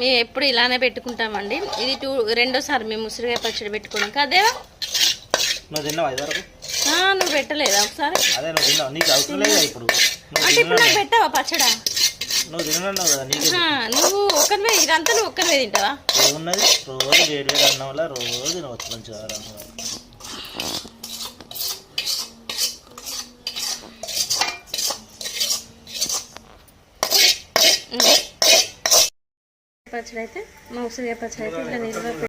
మేము ఎప్పుడు ఇలానే పెట్టుకుంటామండి. ఇది రెండోసారి మేము ఉసిరికాయ పచ్చడి పెట్టుకోవడం కదేవా. నువ్వు పెట్టలేదా ఒకసారి? అంటే ఇప్పుడు నాకు పెట్టావా పచ్చడా? నువ్వు ఒక్కరివే ఇదంతా నువ్వు ఒక్కరివే తింటావా? ఏమున్నది, రోజు వేడి వేడి అన్నం వల్ల రోజు తినవచ్చు మంచిగా. పచ్చడి అయితే మా ఉసిరికాయ పచ్చడి అయితే ఇట్లా నిల్వ